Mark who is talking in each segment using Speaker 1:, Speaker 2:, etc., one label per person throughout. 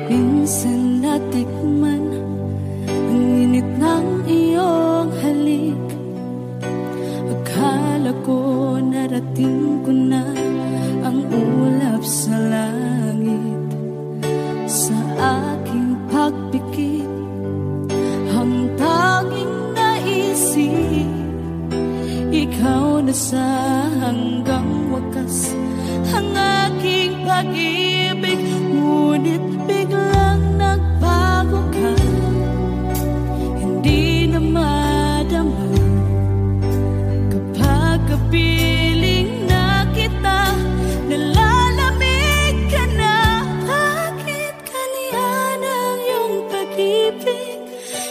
Speaker 1: Minsan natikman ang init ng iyong halik. Akala ko narating ko na ang ulap sa langit. Sa aking pagpikit, ang tanging naisip, ikaw na sa hanggang wakas ang aking pag-ibig. Ngunit biglang nagbago ka, hindi na madama kapag kapiling na kita. Nalalamig ka na, bakit kaniyan ang iyong pag-ibig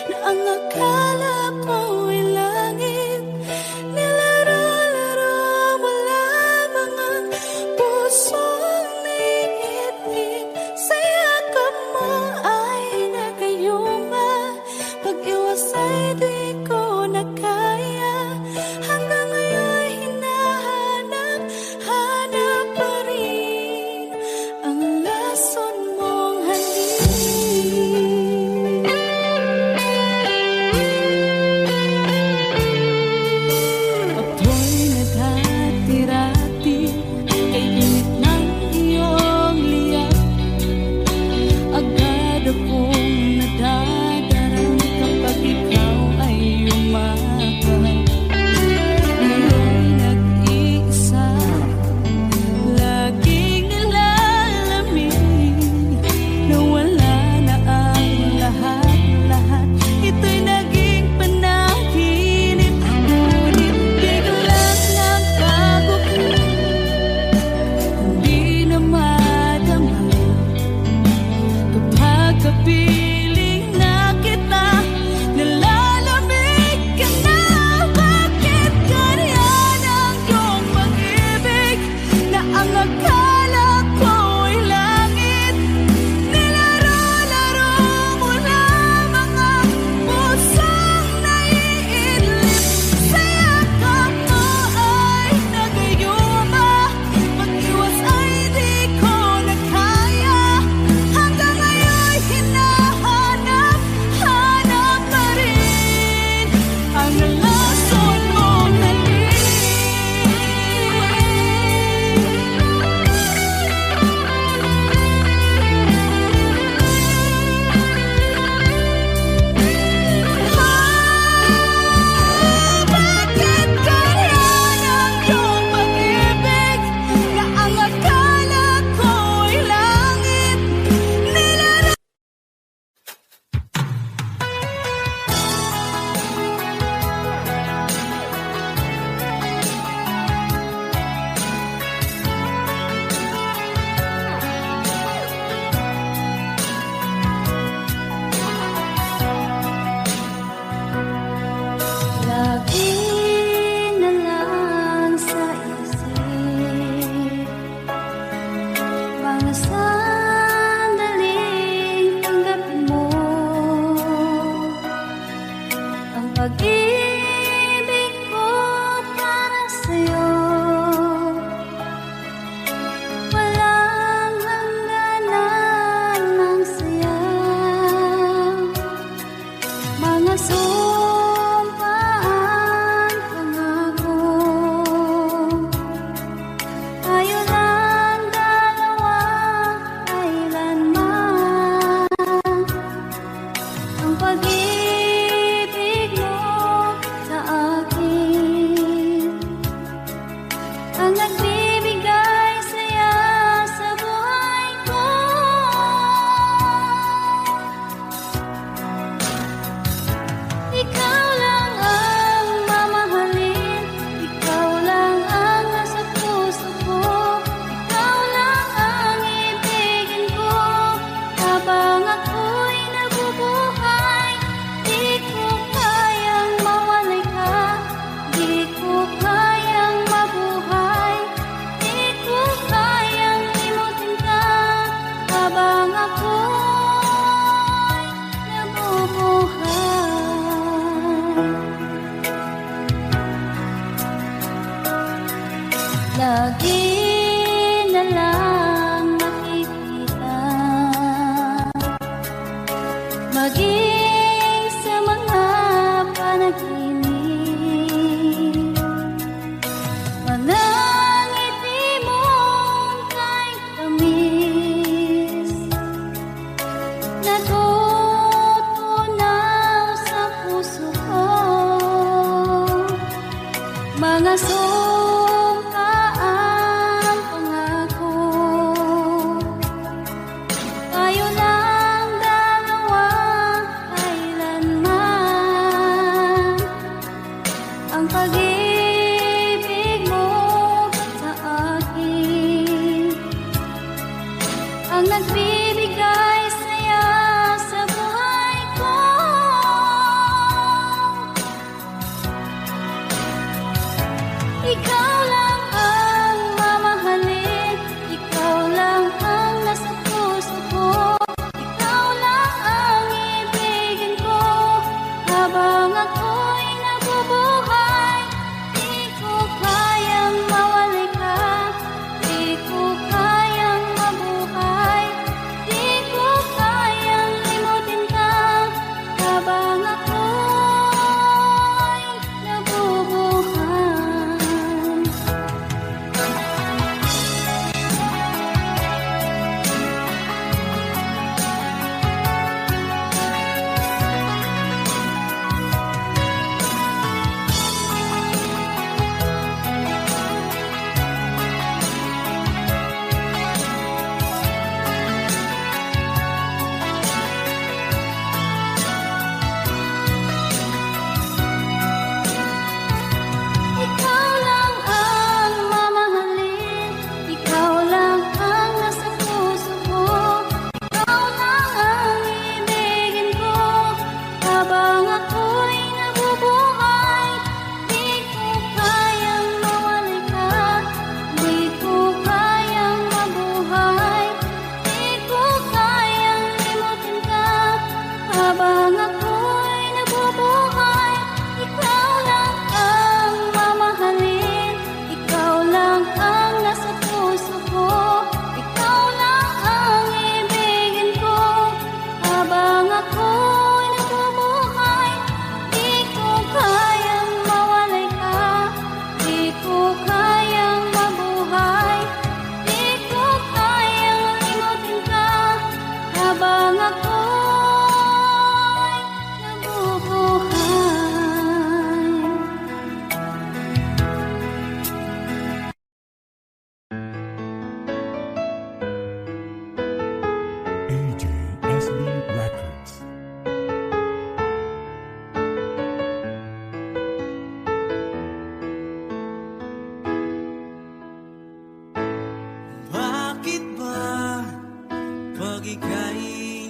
Speaker 1: na ang akala ko ay langit? Nilaro-laro mo lamang ang pusong naiiyak.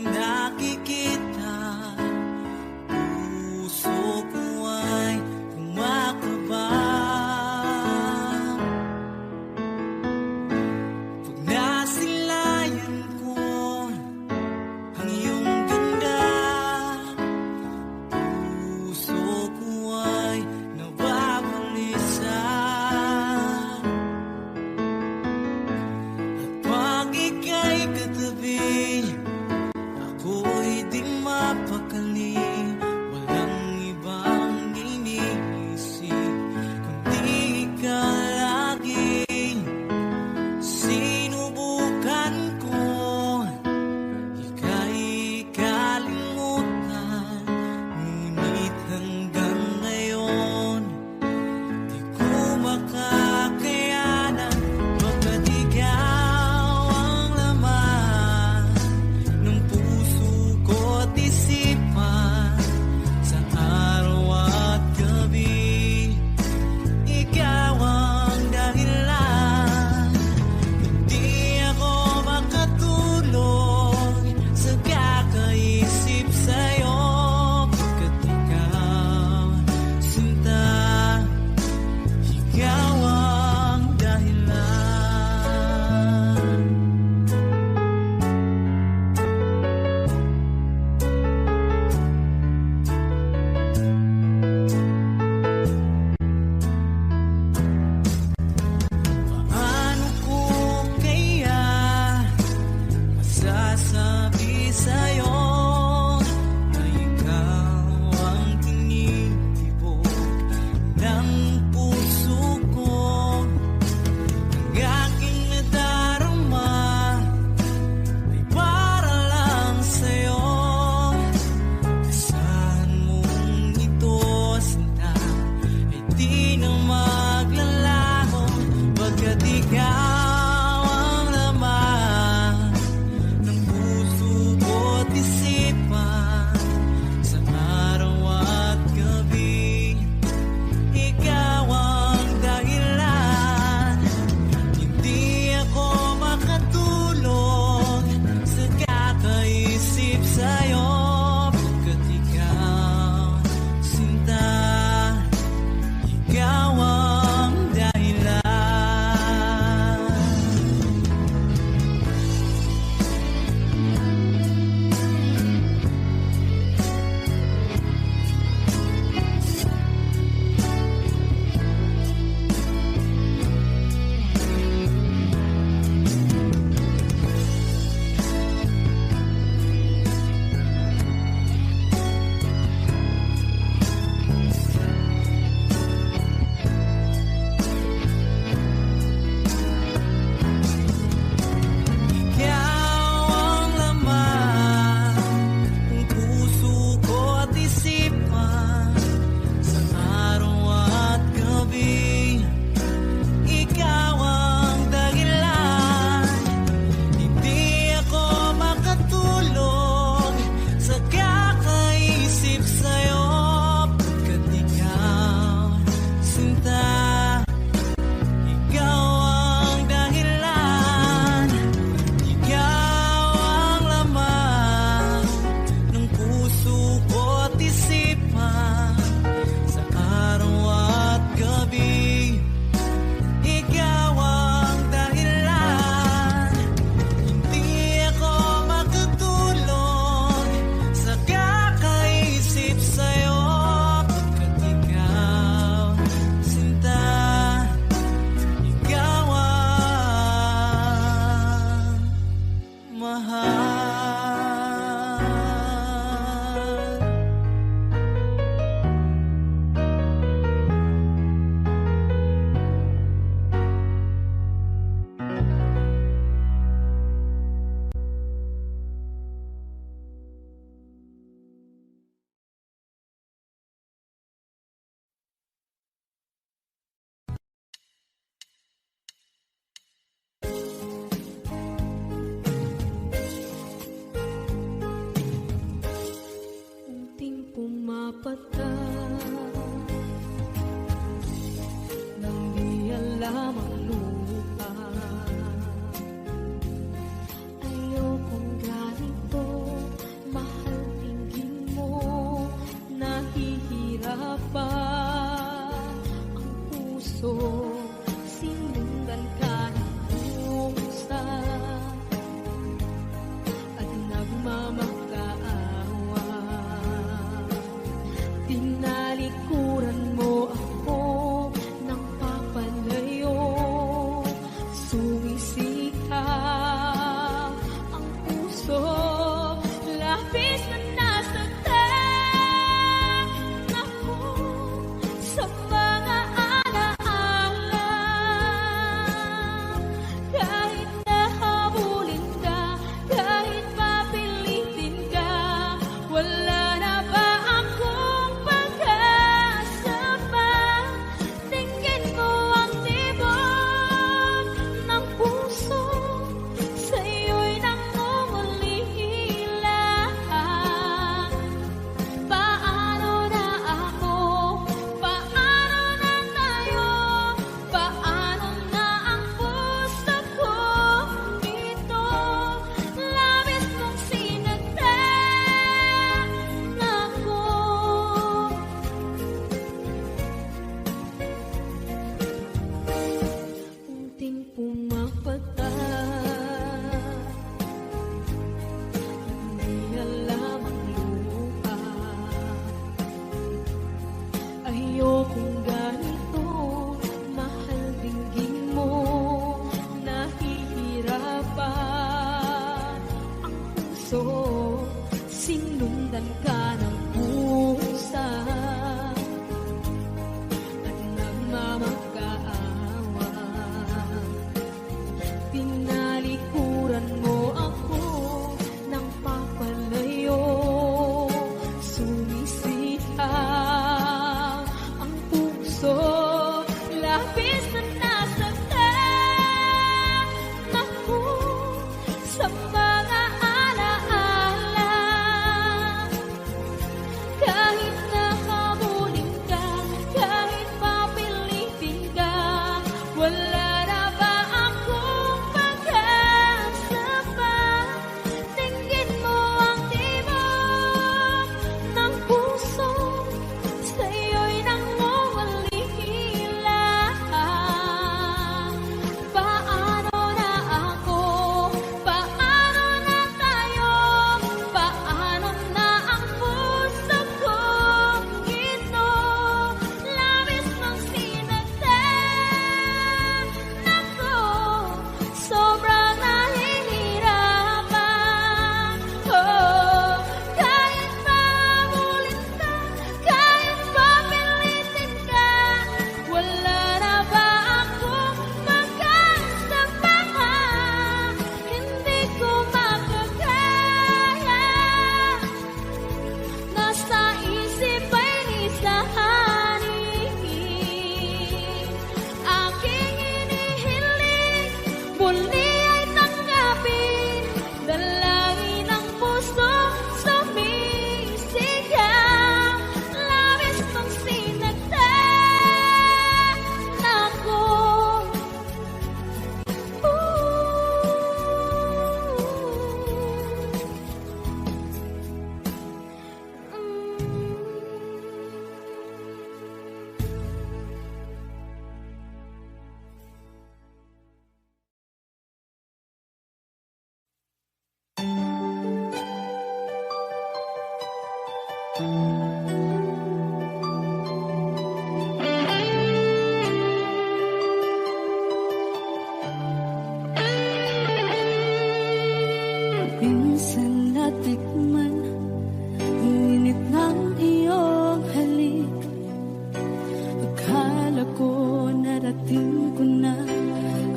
Speaker 1: nakikita, puso ko ay kumakaba. Pag nasilayan ko ang iyong ganda, puso ko ay nababalisa. At pag ika'y katabi, ako'y di mapakali. Walang ibang iniisip kundi ikaw lagi. Sinubukan ko ika'y kalimutan, ngunit hanggang ngayon di ko makakayanan. Baga't ikaw ang laman ng puso ko't isipan, sa araw at gabi ikaw ang dahilan. Di ako makatulog sa kakaisip sa'yo, pagkat ikaw, sinta, ikaw ang dahilan. Paano ko kaya masasabi sa'yo na ikaw ang tinitibok ng puso ko? Ang aking nadarama ay para lang sa'yo. Asahan mong ito, sinta, ay di na maglalaho, pagkat ikaw ang laman ng puso ko't isipan, sa araw at gabi ikaw ang dahilan. Hindi ako makatulog sa kakaisip sa'yo, pagkat ikaw, sinta, ikaw ang dahilan. puso, sinundan ka ng pusa at nagmamakaawa. Tinalikuran mo ako ng papalayo, sumisitaw ang puso, labis na nasaktan ako sa mga alaala. Kahit nahabulin ka, kahit papilitin ka, wala na ba akong pag-asa pa? Tingin mo ang tibok ng puso, sa'yo'y nangungalila. Paano na ako? Paano na tayo? Paano na ang puso kong ito? Labis ng sinagdan ako, sobrang nahihirapan. Oh, kahit mamulit ka, kahit papilitin ka, wala na ba akong pag-asa pa? Hindi ko makakaya, nasa isip ay nisahanin. Aking inihiling, muli ay tanggapin, dalangin ng puso, sumisigaw, labis ng sinagdan ako. Minsan natikman ang init ng iyong halik. Akala ko narating ko na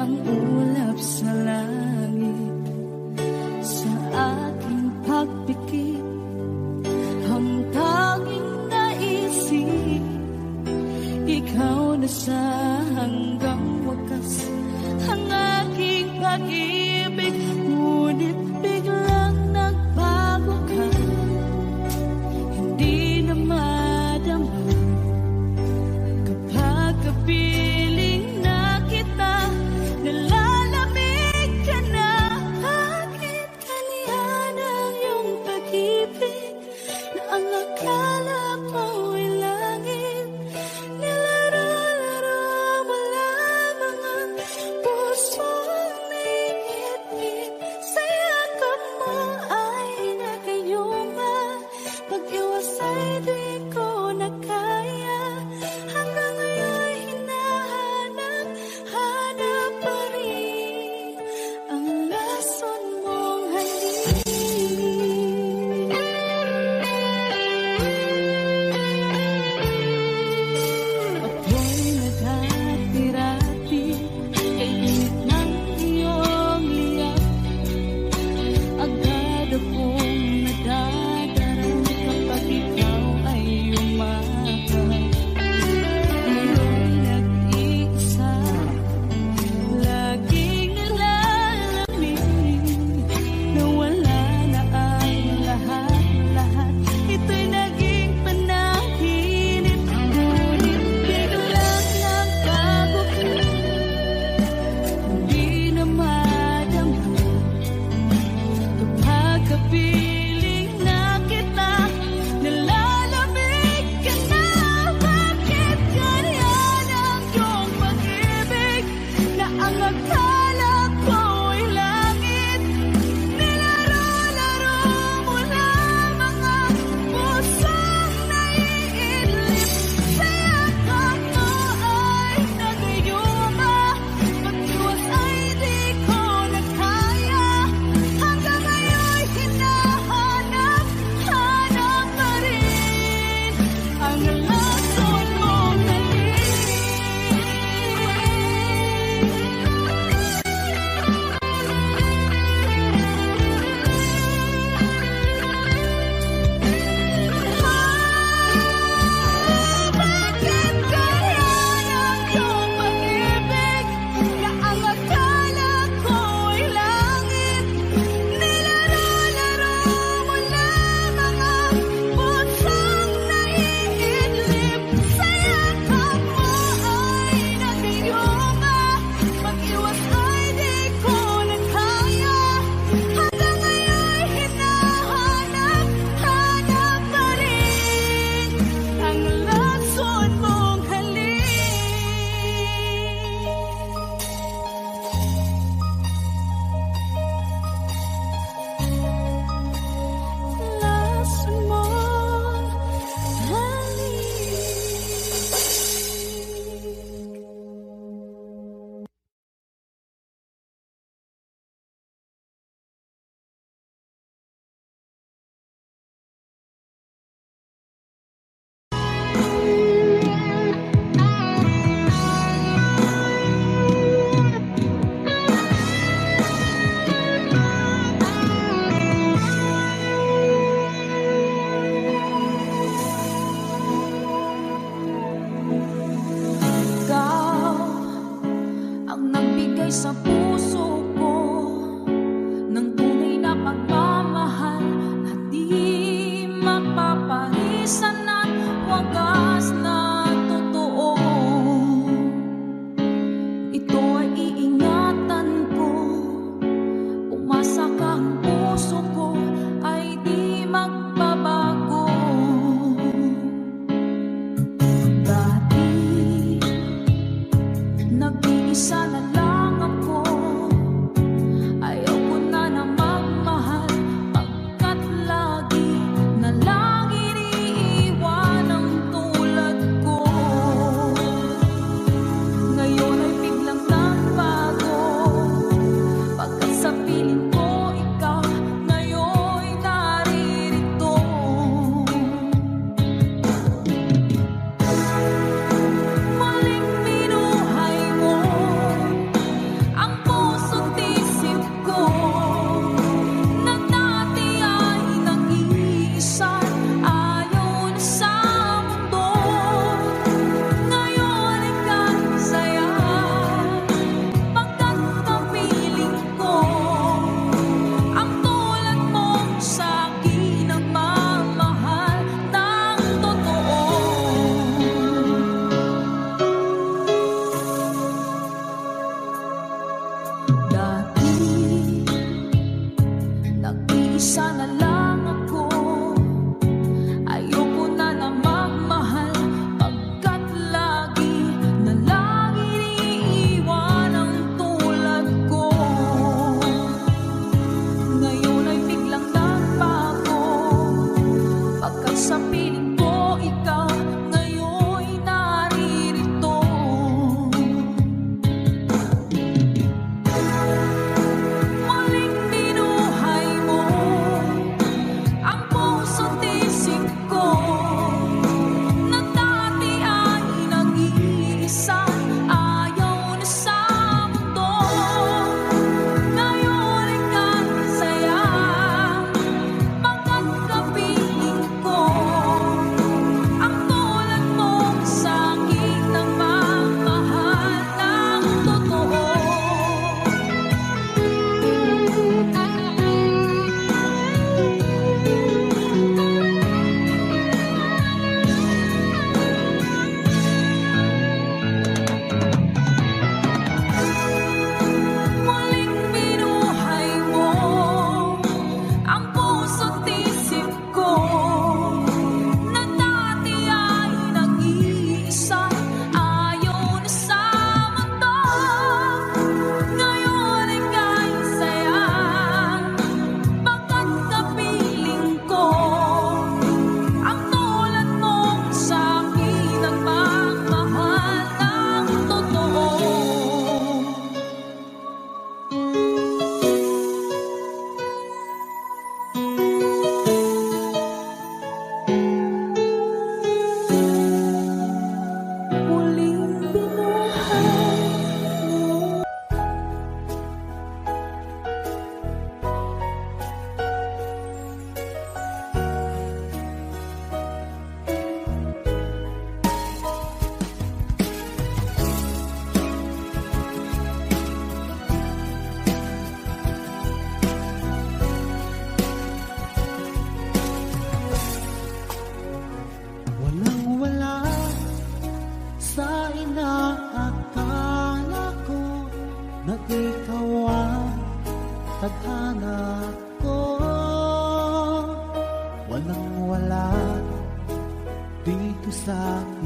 Speaker 1: ang ulap sa langit. Sa aking pagpikit, ang tanging naisip, ikaw na sa hanggang wakas, ang aking pag-ibig. Ngunit biglang nagbago ka, hindi na madama kapag kapiling na kita, nalalamig ka na. Bakit kalihan ang iyong pag-ibig na ang akala ko ay langit? Nilaro-laro mo lamang ang pusong naipit. Sa yakap mo ay nagayuma, pag-iwas ay di ko na kaya. Hanggang ngayon hinahanap pa rin ang lason mong halik.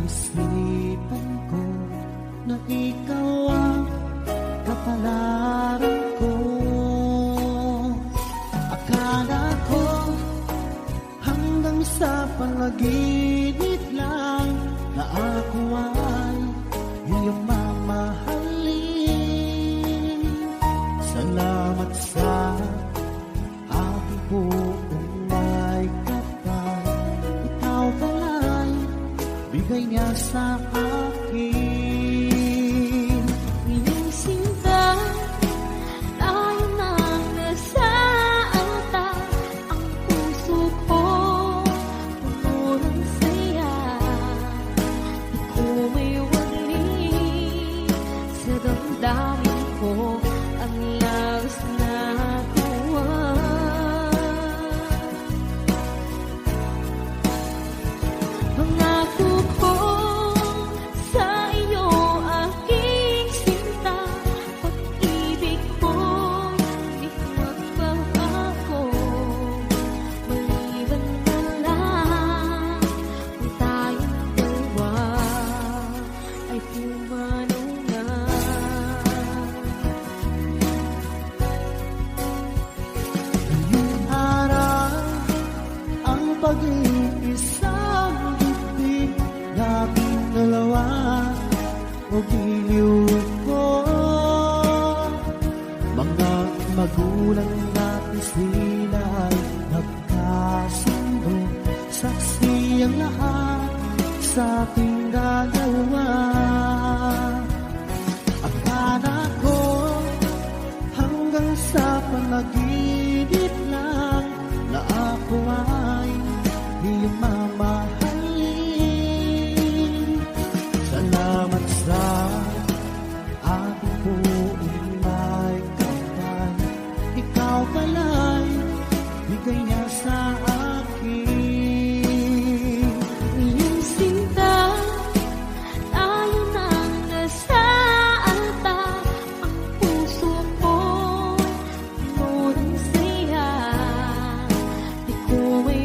Speaker 2: isipan ko na ikaw ang kapalaran ko. Akala ko hanggang sa panaginip lang na ako ay iyong mamahalin. Salamat sa aking buong may kapal. Ikaw pala'y bigay niya sa akin.
Speaker 1: Iyong sinta, tayo nang nasa altar. Ang puso ko, puno ng saya. Di ko may wali sa damdamin ko ang labis na tuwa. Pangako ko sa iyo, aking sinta, pag-ibig ko'y di magbabago. Maliban na lang kung tayong dalawa ay pumanaw na.
Speaker 2: Ngayong araw ang pag-iisang ibig nating dalawa o giliw ko. Mga magulang natin sila ay nagkasundo, saksi ang lahat sa ating dalawa. Akala ko hanggang sa panaginip lang na ako ay iyong mamahalin. Salamat sa aking buong may kapal. Ikaw pala'y bigay niya sa akin.
Speaker 1: Iyong sinta, tayo nang nasa altar. Ang puso ko, puno ng saya. Di ko may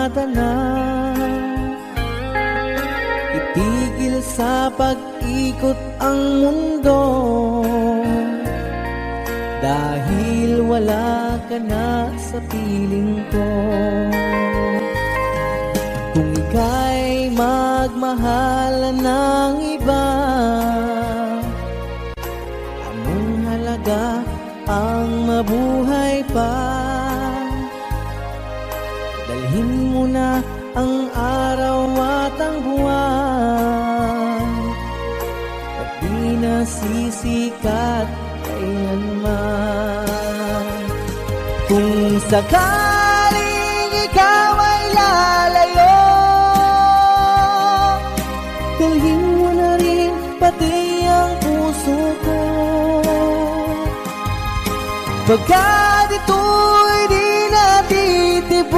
Speaker 2: barkada na. Itigil sa pag-ikot ang mundo, dahil wala ka na sa piling ko. Kung ika'y magmahal ng iba, anong halaga ang mabuhay pa? Dalhin mo na ang araw at ang buwan, at di na sisikat kailanman. Kung sakaling ikaw ay lalayo, dalhin mo na rin pati ang puso ko. Pagkat ito'y di natitibok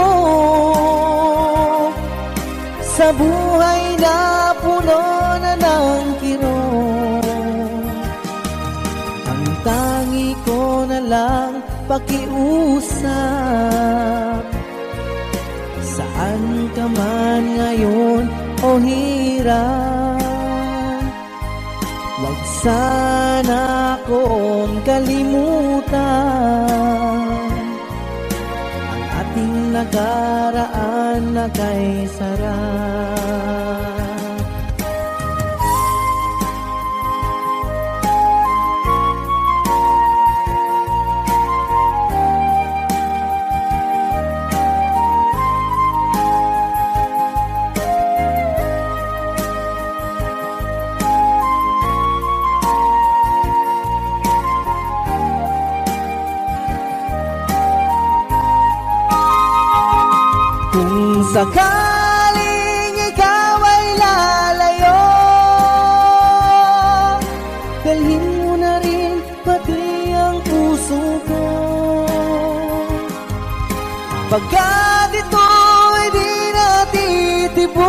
Speaker 2: sa buhay na puno na ng kirot. Ang tangi ko na lang pakiusap, saan ka man ngayon o hirap. Huwag sana akong kalimutan ang ating nakaraan na kay sarap. Kung sakaling ikaw ay lalayo, dalhin mo na rin pati ang puso ko. Pagkat ito'y di natitibok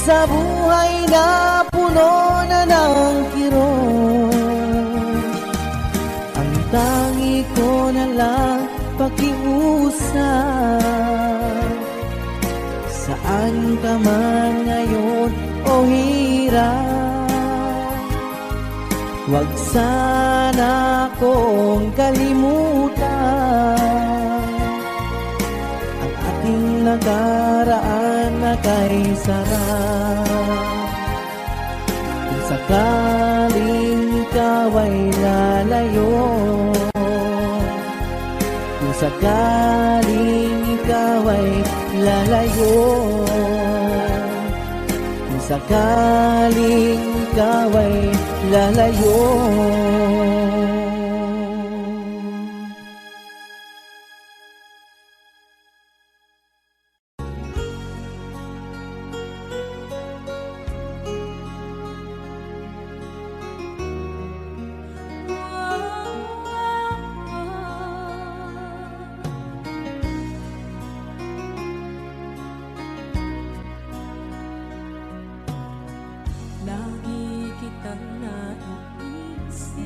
Speaker 2: sa buhay na puno na ng kirot. Ang tangi ko na lang pakiusap, saan ka man ngayon o hirap. Huwag sana akong kalimutan ang ating nakaraan na kay sarap. Kung sakaling ikaw ay lalayo, kung sakaling ikaw ay lalayo, kung sakaling ikaw ay lalayo.
Speaker 1: Lagi kitang naiisip,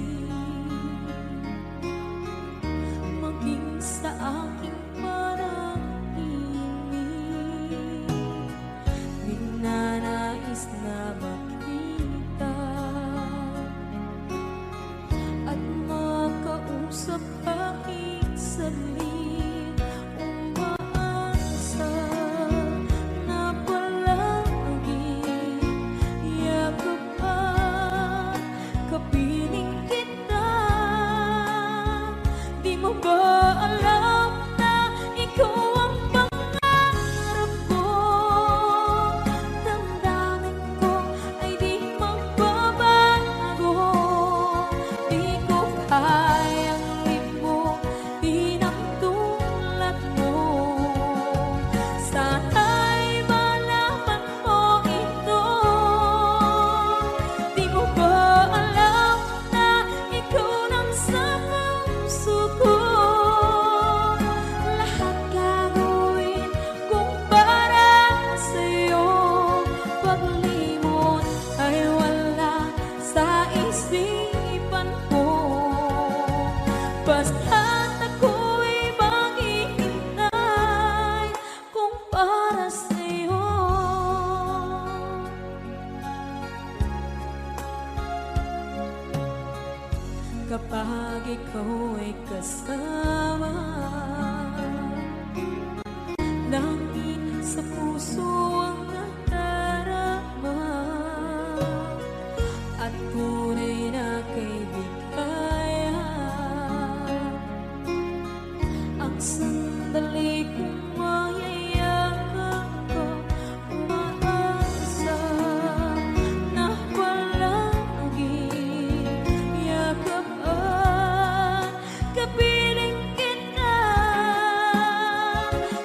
Speaker 1: ikaw ay kasama. Langit sa puso ang nadarama, at tunay na kaibigan. Ang sandali kong mayayakap ko, umaasa na palaging yakapan, kapiling kita.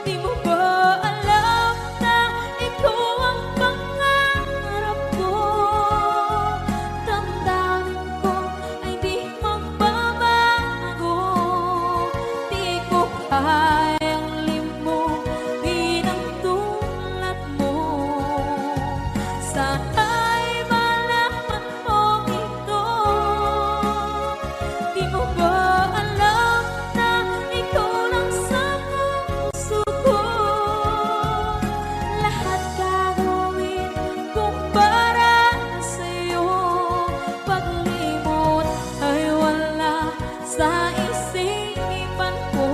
Speaker 1: Di mo ba alam na ikaw ang pangarap ko? Damdamin ko ay di magbabago. Di ko kayang limutin ang tulad mo. Sana'y malaman mo ito. Di mo ba alam na ikaw lang sa puso ko? Lahat gagawin kung para sa'yo. Paglimot ay wala sa isipan ko.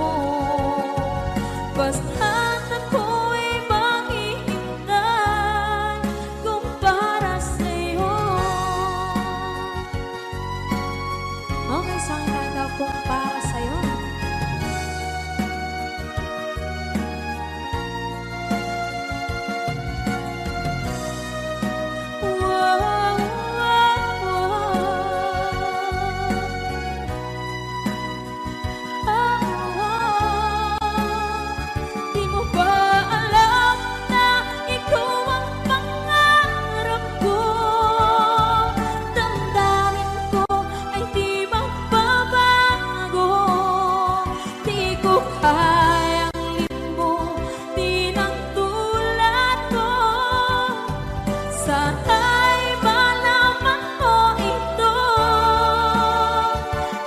Speaker 1: Basta't ako'y maghihintay kung para sa'yo. Okay, saan kanta kung para sa'yo? Di mo ba alam na ikaw ang pangarap ko? Damdamin ko ay di magbabago. Di ko kayang limutin ang tulad ko. Sana'y malaman mo ito.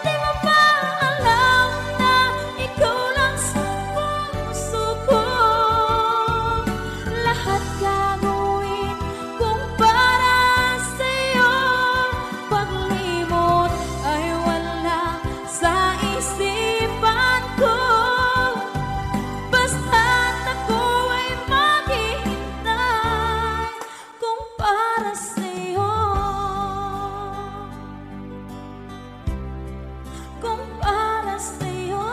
Speaker 1: Di mo ba alam na ikaw lang sa puso ko? Lahat gagawin kung para sa'yo. Paglimot ay wala sa isipan ko. Basta't ako ay maghihintay kung para sa'yo. Kung para sa'yo.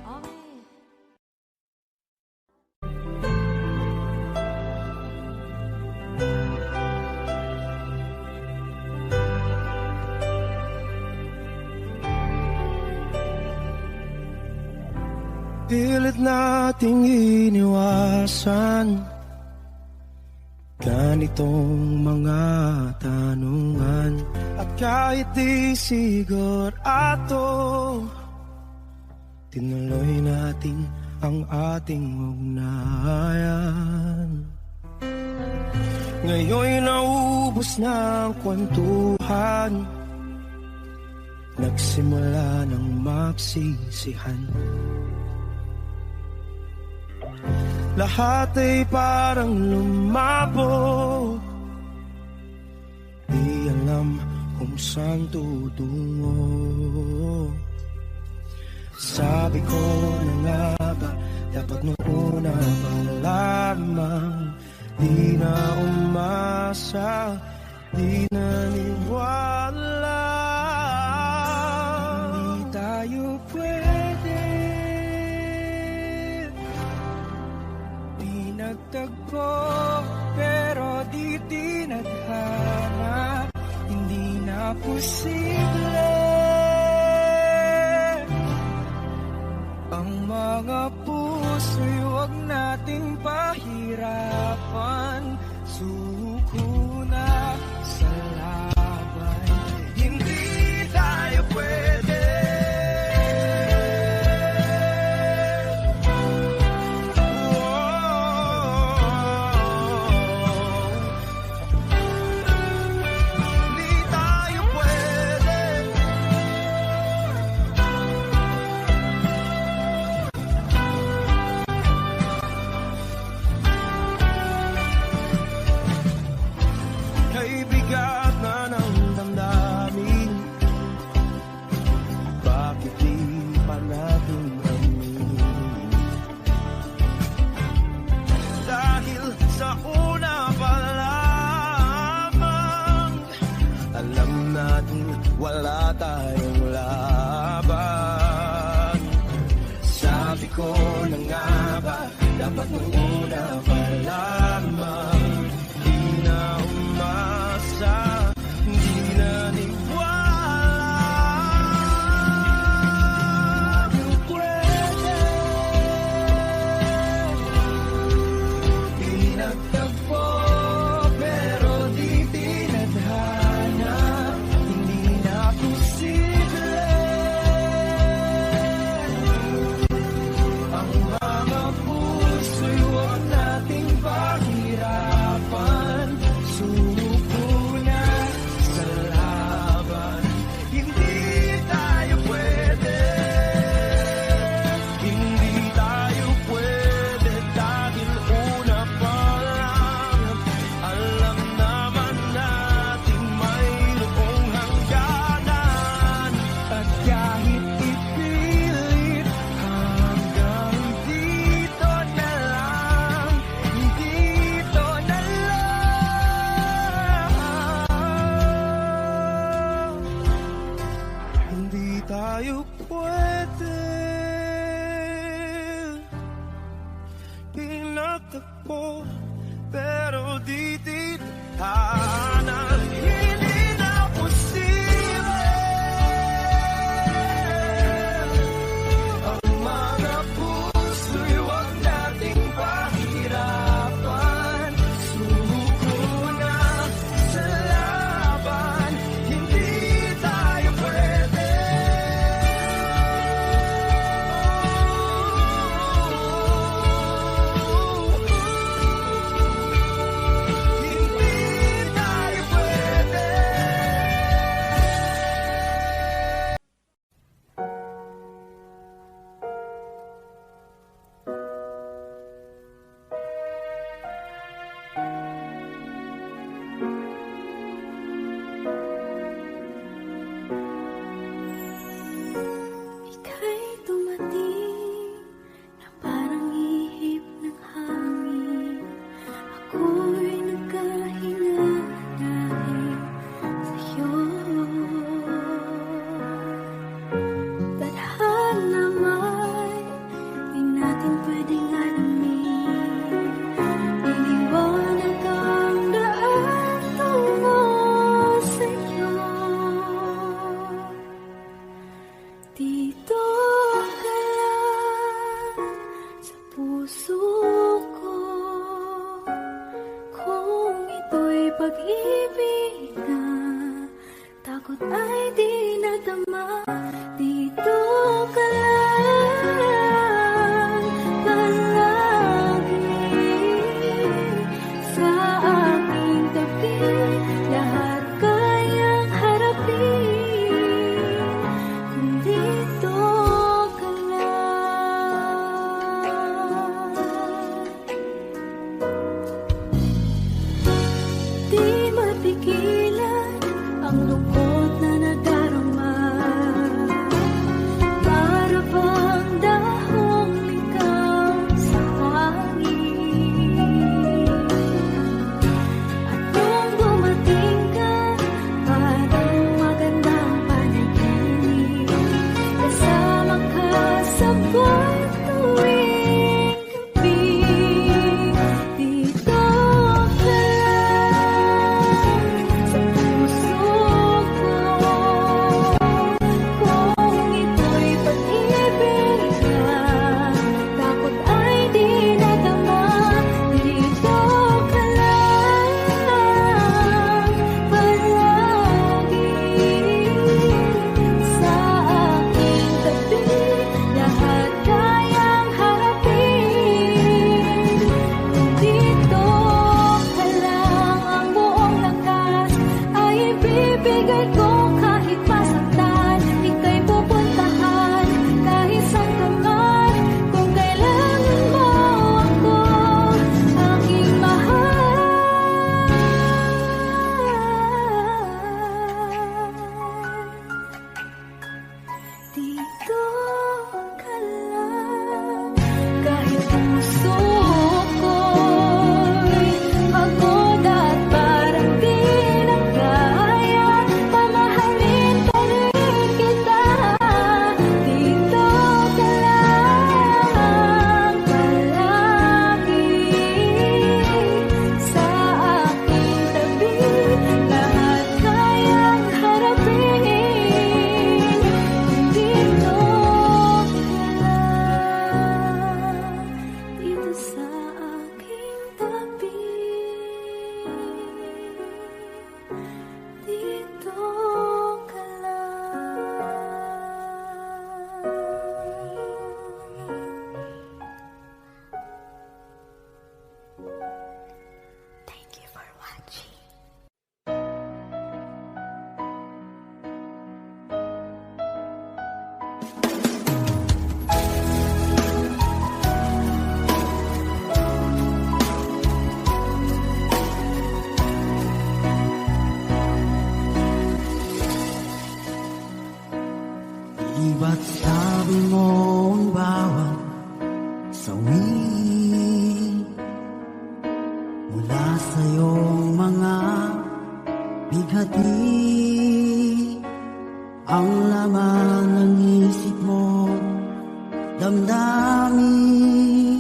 Speaker 1: Okay.
Speaker 2: Pilit nating iniwasan ganitong mga tanungan. At kahit di sigurado, tinuloy natin ang ating ugnayan. Ngayon'y naubos na ang kwentuhan, nagsimula ng magsisihan. Lahat ay parang lumabo, di alam kung saan tutungo. Sabi ko na nga ba, dapat nung una pa lamang, di na umasa, di naniwala. Hindi tayo pwede, di nagtagpo, pero di tinadhana. Hindi na posible ang mga puso'y huwag nating pahirapan. Suko na sa laban, hindi tayo pwede. Hindi tayo pwede. Kaibigan
Speaker 3: wala tayong laban. Sabi ko na nga ba, dapat nung una pa lamang. Di na umasa, di na niwala. Yung kwete, pinagtagpo, pero di tinadhana. Hindi na posible ang mga puso'y huwag nating paghirapan.
Speaker 4: damdamin.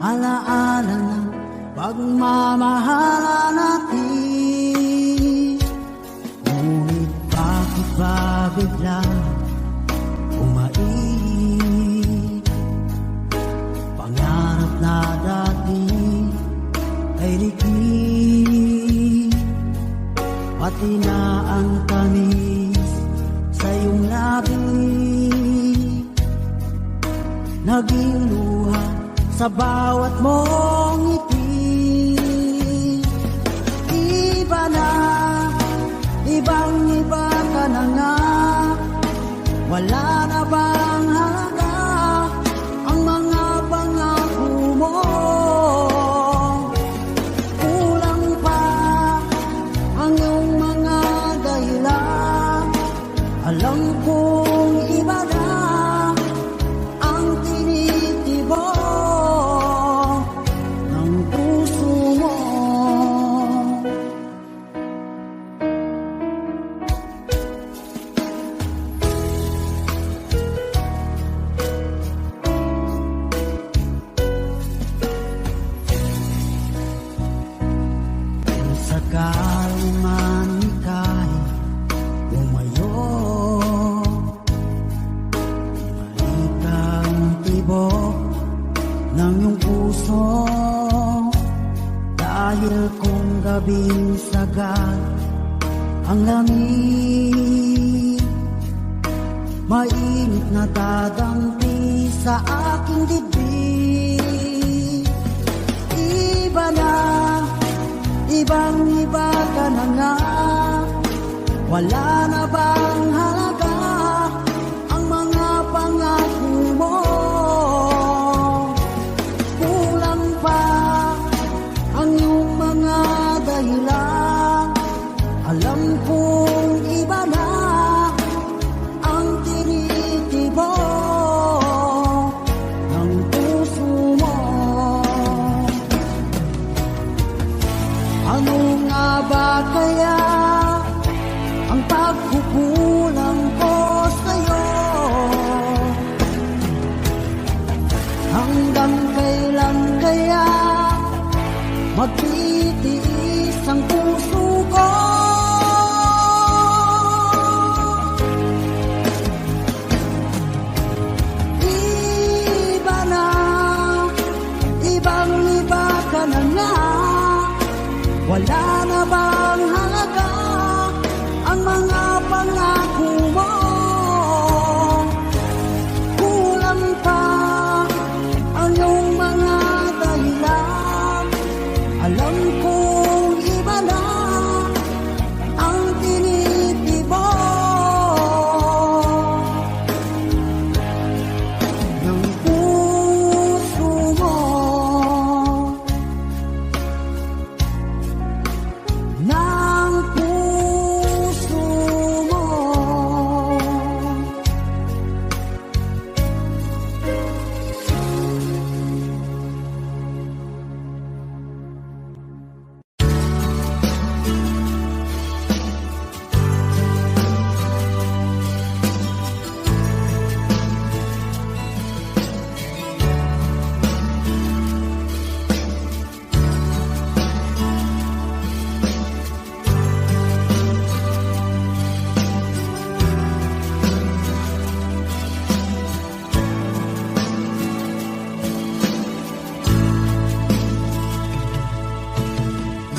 Speaker 4: Alaala ng pagmamahala natin. Ngunit bakit ba biglang umaib? Pangarap na dati ay likid, pati na ang tamis sa iyong labi, naging luha sa bawat mong ngiti. Iba na, ibang iba ka na nga, wala na bang halaga ang mga pangako mo? Kulang pa ang iyong mga dahilan. Alam kong iba na ang tinitibok ng puso mo. Kung sakali man ika'y lumayo, balik ang tibok ng iyong puso. Dahil kung gabing sagad ang lamig, mainit na dadampi sa aking dibdib. Iba na, ibang iba ka na nga, wala na bang halaga ang mga pangako mo? Kulang pa ang iyong mga dahilan. Alam kong iba na ang tinitibok ng puso mo. Ano nga ba kaya ang pagkukulang ko sa'yo? Hanggang kailan kaya magtitiis ang puso ko? Iba na, ibang iba ka na nga, wala na bang halaga ang mga pangako mo? Kulang pa ang iyong mga dahilan. Alam kong iba na ang tinitibok ng puso mo. Ng puso mo.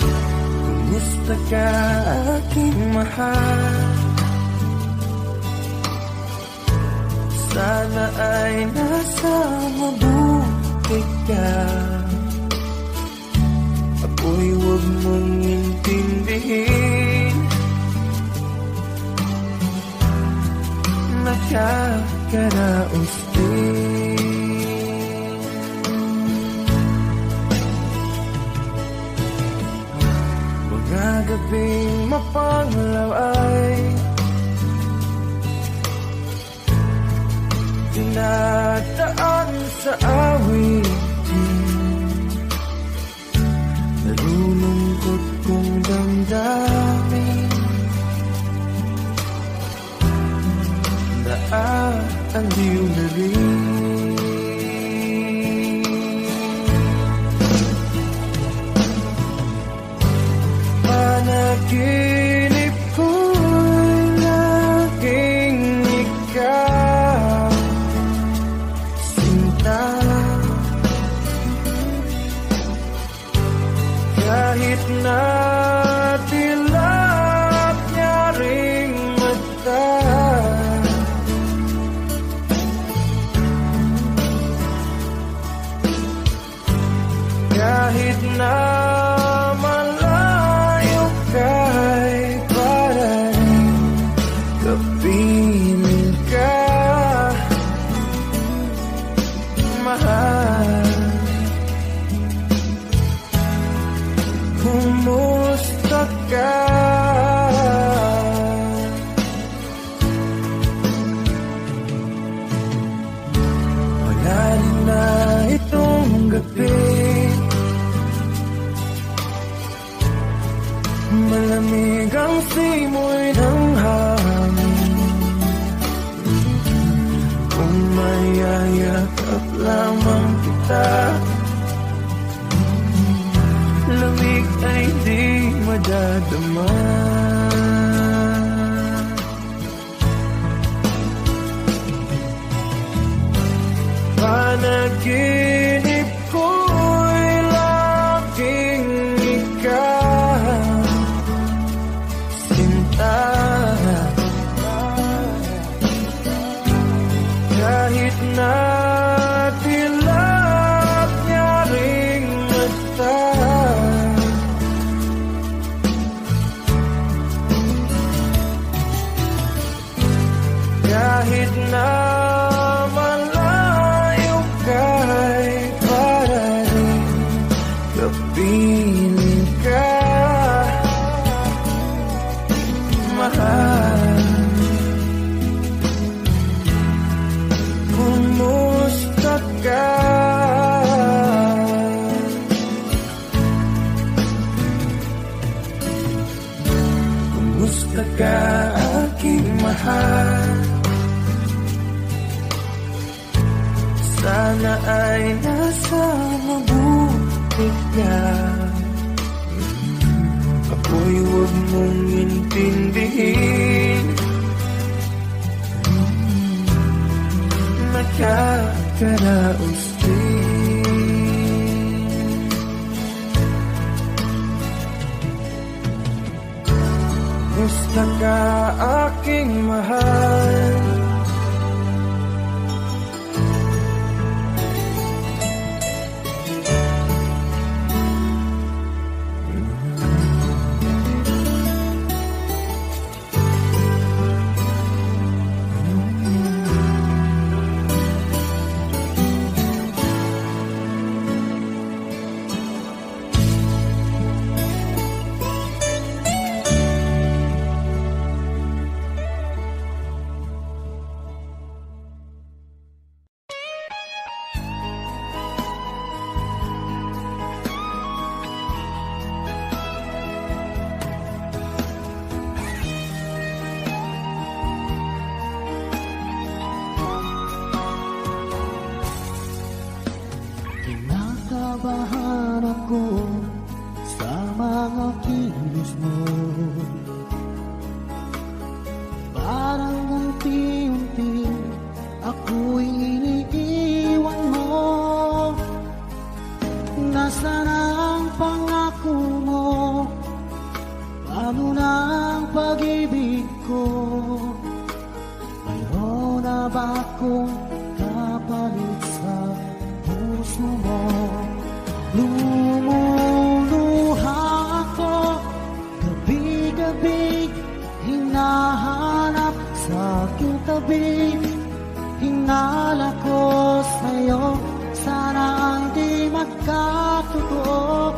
Speaker 3: Kumusta ka aking mahal? Sana ay nasa mabuti ka. Ako'y huwag mong intindihin, nakakaraos din. Mga gabing mapanglaw ay dinadaan sa awitin. Nalulungkot kong damdamin na ang iyong narinig. Panaginip ko'y laging ikaw, sinta. Kahit na dilap niya ring mata, kahit na malayo ka'y parating kapiling ka, mahal. Kumusta ka? Wala na itong gabi, malamig ang simoy ng hangin. Kung mayayakap lamang kita, lamig ay di madadama. Panaginip ko'y laging ikaw, sinta. Kahit na dilap niya ring mata, kahit na malayo ka'y parating kapiling ka, mahal. Kumusta ka? Kumusta ka, aking mahal? Sana ay nasa mabuti ka. Ako'y huwag mong intindihin, nakakaraos din. Kumusta ka, aking mahal?
Speaker 4: Kinakabahan ako sa mga kilos mo, parang unti-unti ako'y iniiwan mo. Nasaan ang pangako mo? Paano na ang pag-ibig ko? Mayroon na ba akong kapalit sa puso mo? Lumuluha ako gabi-gabi, hinahanap sa aking tabi. Hinala ko sa'yo, sana ang di magkatotoo.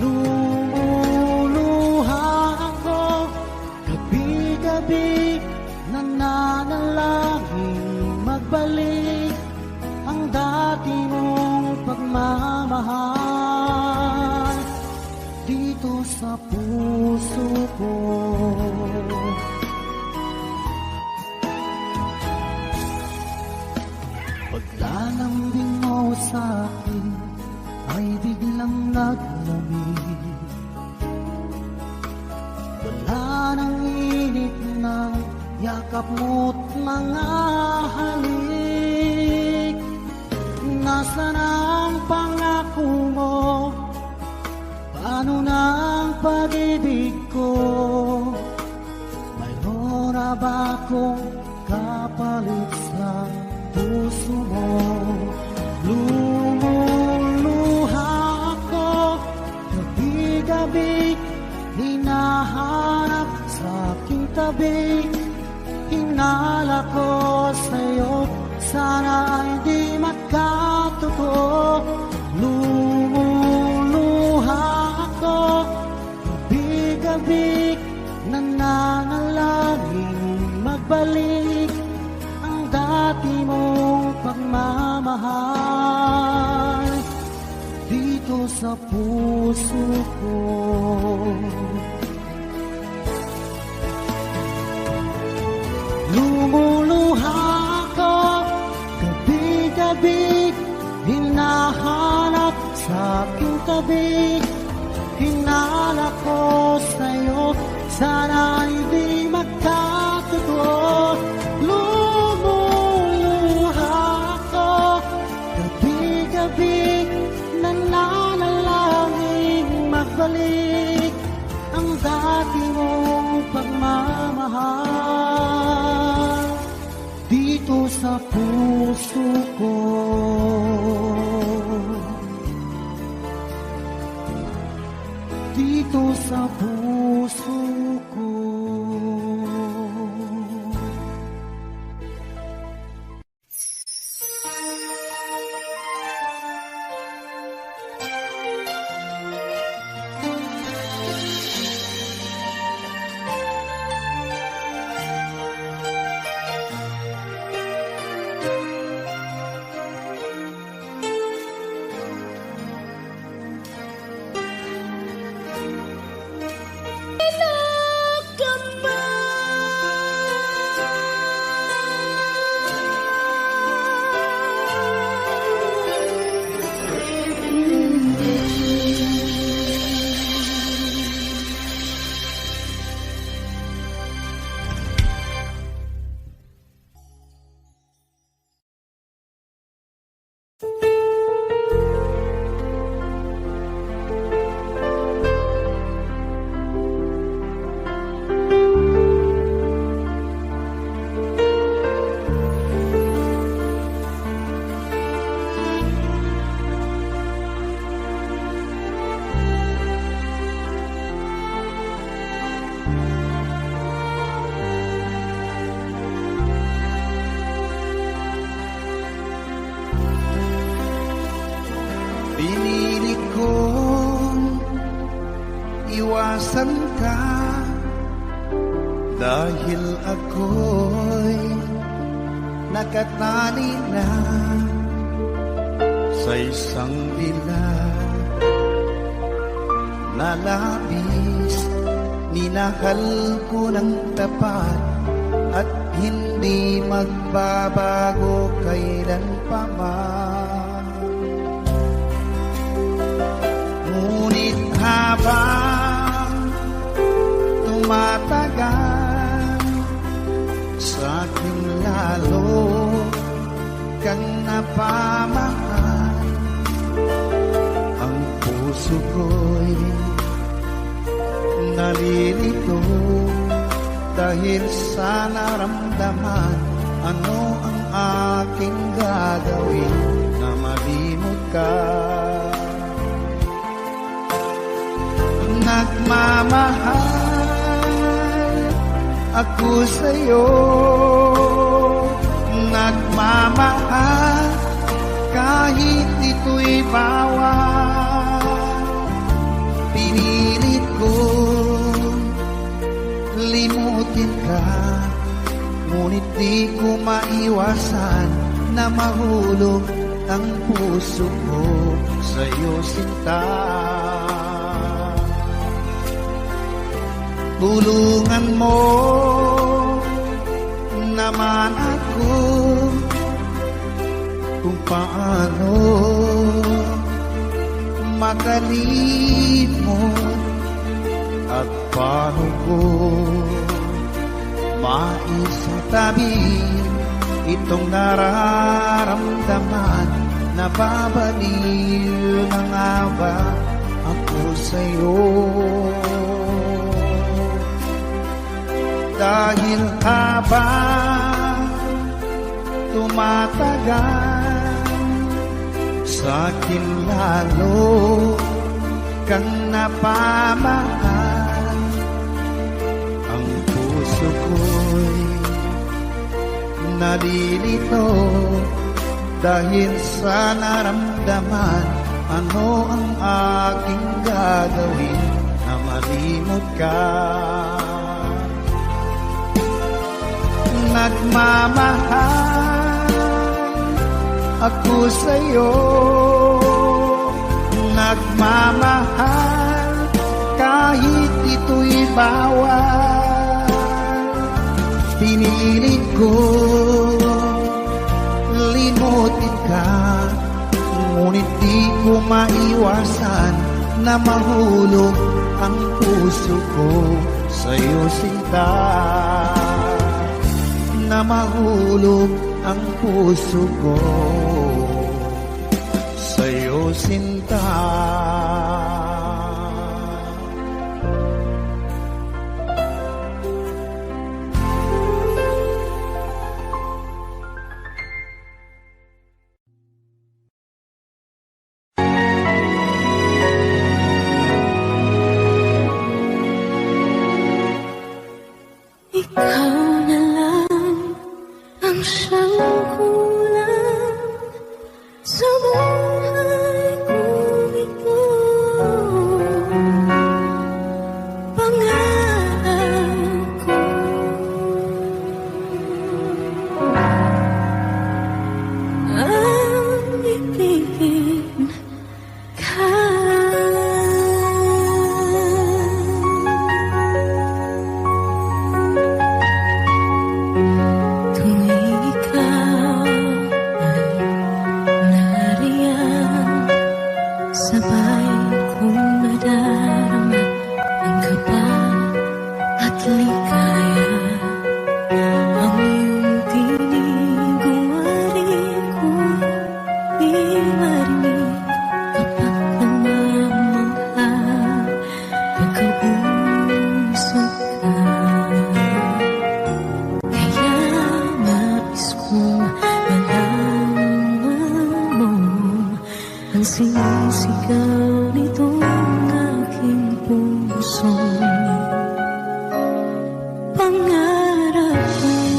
Speaker 4: Lumuluha ako gabi-gabi, nananalangin magbalik ang dati mong pagmamahal dito sa puso ko. Paglalambing mo sa akin ay biglang naglamig. Wala nang init ng yakap mo't mga halik. Nasaan ang pangako mo? Paano na ang pag-ibig ko? Mayroon na ba akong kapalit sa puso mo? Lumuluha ako gabi-gabi, hinahanap sa aking tabi. Hinala ko sa'yo, sana ay di magkatotoo. Lumuluha ako gabi-gabi, nananalangin magbalik ang dati mong pagmamahal dito sa puso ko. Lumuluha ako gabi-gabi, hinahanap sa aking tabi. Hinala ko sa'yo, sana ay di magkatotoo. Lumuluha ako gabi-gabi, nananalangin magbalik ang dati mong pagmamahal dito sa puso ko. Dito sa puso ko.
Speaker 5: Pinili kong iwasan ka dahil ako'y nakatali na sa isang dilag na labis. Minahal ko ng tapat at hindi magbabago kailan pa man. Ngunit habang tumatagal, sa akin lalo kang napamahal. Ang puso ko'y nalilito dahil sa naramdaman. Ano ang aking gagawin na malimot ka? Nagmamahal ako sa'yo, nagmamahal kahit ito'y bawal. Pinilit ko limutin ka, ngunit di ko maiwasan na mahulog ang puso ko sa'yo, sinta. Tulungan mo naman ako kung paano makalimot at paano ko maisatabi itong nararamdaman. Nababaliw na nga ba ako sa'yo? Dahil habang tumatagal, sa'kin lalo kang napamahal. Ang puso ko'y nalilito dahil sa naramdaman. Ano ang aking gagawin na malimot ka? Nagmamahal ako sa'yo, nagmamahal kahit ito'y bawal. Pinilit ko limutin ka, ngunit di ko maiwasan na mahulog ang puso ko sa'yo, sinta. Na mahulog ang puso ko sa'yo, sinta.
Speaker 1: Ikaw na lang ang siyang kulang sa buhay kong ito. Pangarap ko ang ibigin ka. Sabay kong nadarama ang kaba at ligaya. Ang iyong tinig umaring ko di marinig kapag namamangha pagkausap ka. Kaya nais kong malaman mo ang sinisigaw nitong aking puso. Pangarap kong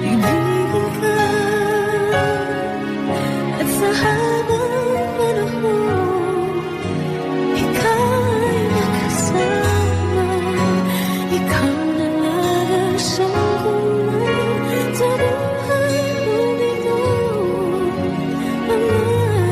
Speaker 1: ibigin ka, at sa habang panahon ika'y makasama. Ikaw na lang siyang kulang sa buhay kong ito. Pangarap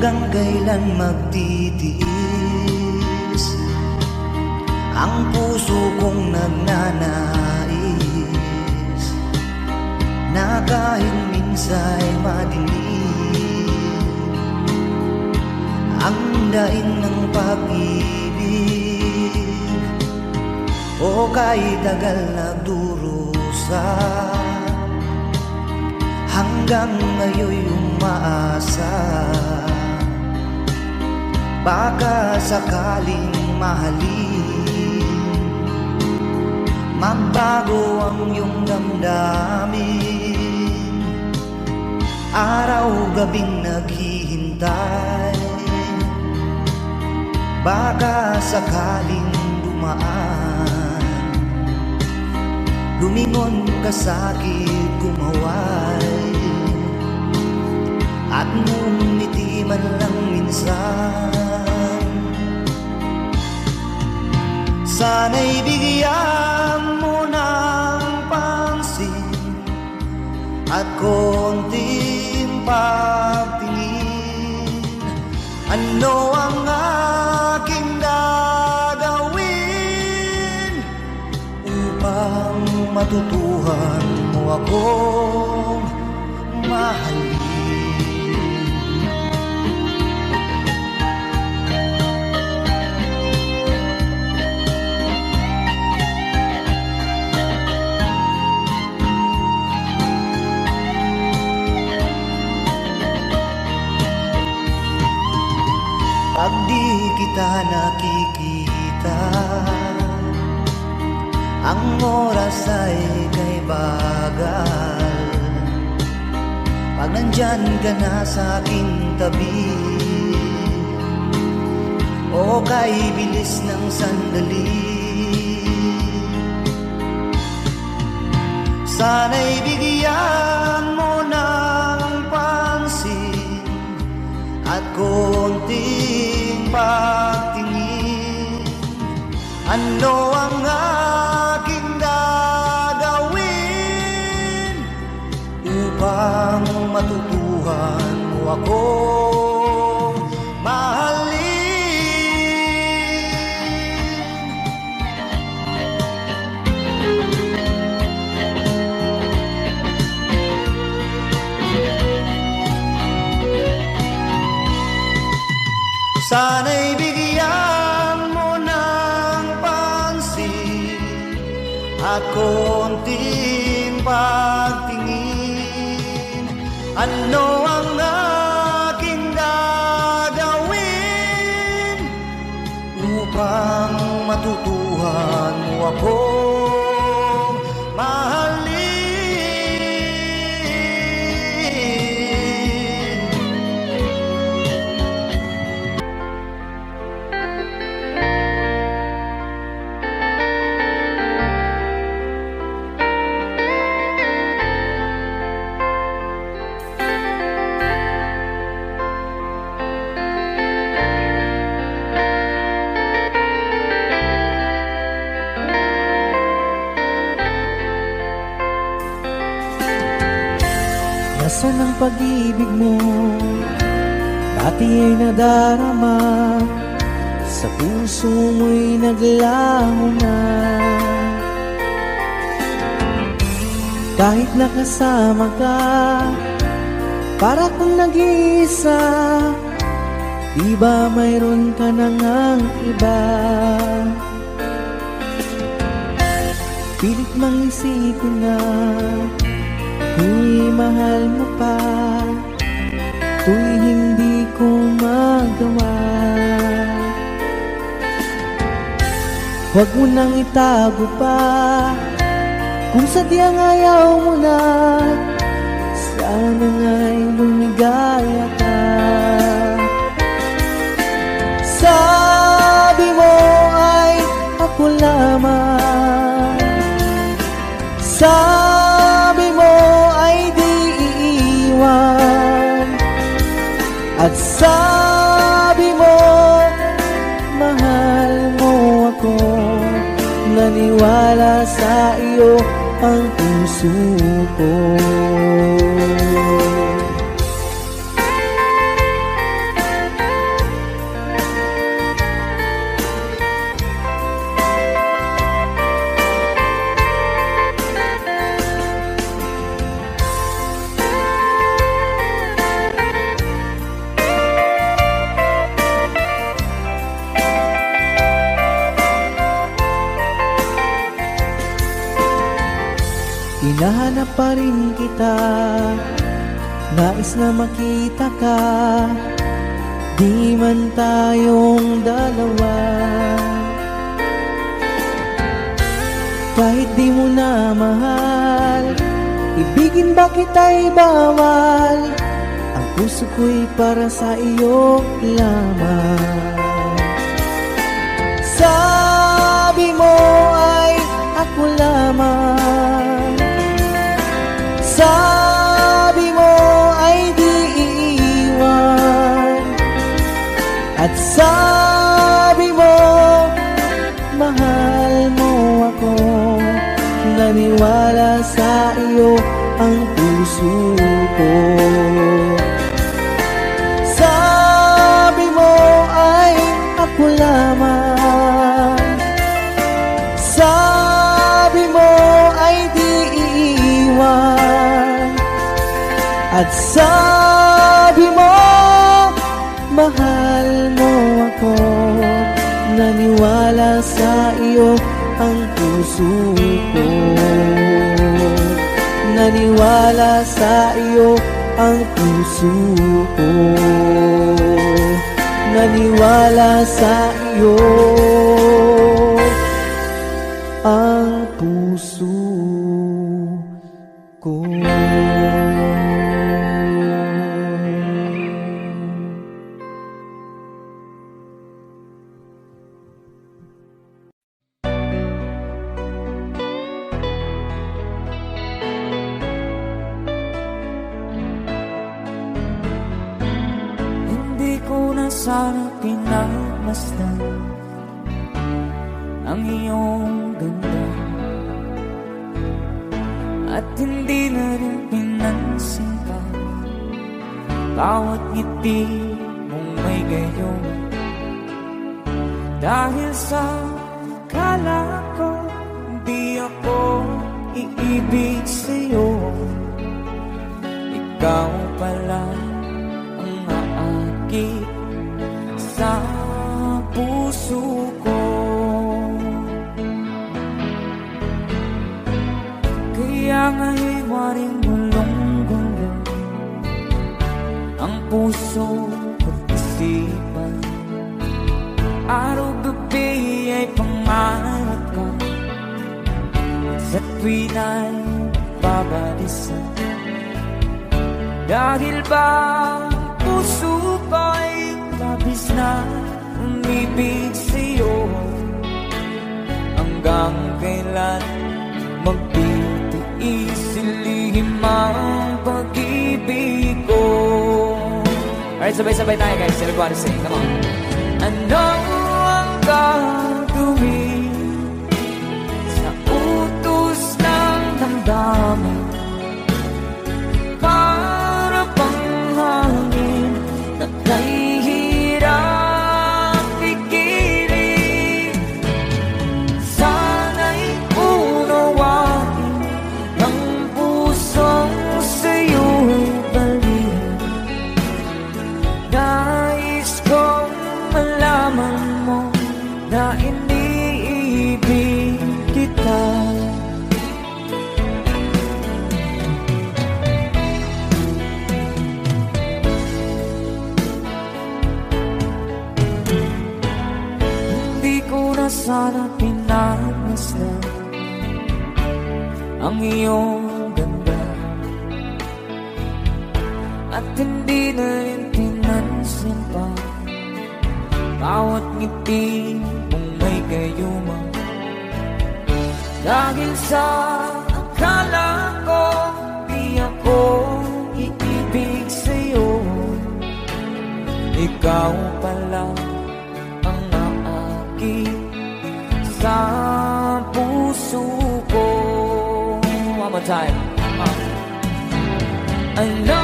Speaker 2: Hanggang kailan magtitiis ang puso kong nagnanais na kahit minsa'y madilim ang daing ng pag-ibig, o kahit tagal nagdurusa hanggang ngayon'y umaasa. Baka sakaling mahalin, magbago ang iyong damdamin. Araw-gabing naghihintay, baka sakaling dumaan, lumingon ka sa'kin, kumaway, at ngumiti man lang minsan. Sana'y bigyan mo ng pansin at konting pagtingin. Ano ang aking gagawin upang matutuhan mo akong mahalin? Pag di kita nakikita, ang oras ay kay bagal. Pag nandyan ka na sa aking tabi, o kay bilis ng sandali, sana'y bigyan mo ng pansin at konting pagtingin. Ano ang aking gagawin upang matutuhan mo akong mahalin? Sana'y bigyan mo ng pansin at konting pagtingin. Ano ang aking gagawin upang matutuhan mo akong mahalin? Nasaan ang pag-ibig mo? Dati ay nadarama, sa puso mo'y naglaho na. Kahit nakasama ka, para kung nag-iisa, di ba mayroon ka na ngang iba? Pilit mang isipin na mahal mo pa, to'y hindi ko magawa. Huwag mo nang itago pa, kung sadyang ayaw mo na, sana nga'y lumigaya ka. Sabi mo ay ako lamang, sabi mo ay di iiwan, at sabi mo mahal mo ako. Naniwala sa iyo ang puso ko. hinahanap pa rin kita. Nais na makita ka, di man tayong dalawa. Kahit di mo na mahal, ibigin ba kita'y bawal? Ang puso ko'y para sa iyo lamang. Sabi mo ay ako lamang, sabi mo ay di iiwan, at sabi mo mahal mo ako. Naniwala sa iyo ang puso ko. Sabi mo ay ako lamang, sabi mo ay di iiwan, at sabi mo mahal mo ako. Naniwala sa iyo ang puso ko. Naniwala sa iyo ang puso ko. Naniwala sa iyo ang puso ko.
Speaker 3: Sana pinagmasdan ang iyong ganda, at hindi na rin pinansin pa bawat ngiti mong may gayon. Dahil sa akala ko di ako iibig sa'yo, ikaw pala ang aakit sa puso ko. Kaya nga'y waring gulong-gulong ang puso ko't isipan. Araw-gabi ay pangarap ka, sa tuwin ay babalisan. Dahil ba puso ko'y labis na umibig sa'yo, hanggang kailan magtitiis ilihim ang pag-ibig ko. Alright, sabay-sabay tayo guys. Everybody sing, come on. Ano ang gagawin sa utos ng damdamin? Para bang hangin na kahihirap pigiling. Sana'y unawain ang pusong sa'yo'y balik. Nais kong malaman mo na iniibig kita. Sana pinagmasdan ang iyong ganda, at hindi na rin pinansin pa bawat ngiti mong may gayuma. Dahil sa akala ko di ako iibig sa'yo, ikaw pala ang naakit sa puso ko. One more time. Ano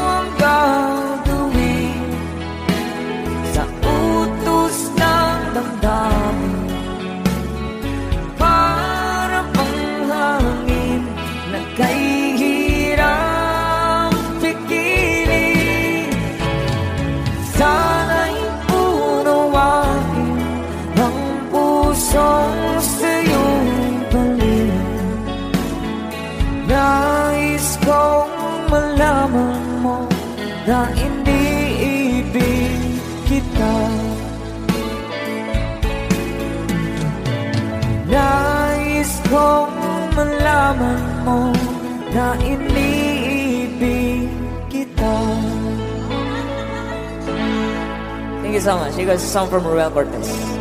Speaker 3: ang gagawin sa utos ng damdamin? Para bang hangin na kahihirap pigiling. Sana'y unawain ang pusong sa'yo'y balik. Nais kong malaman mo na iniibig kita. Nais kong malaman mo na iniibig kita. Thank you so much. You guys, a song from Ruel Cortez.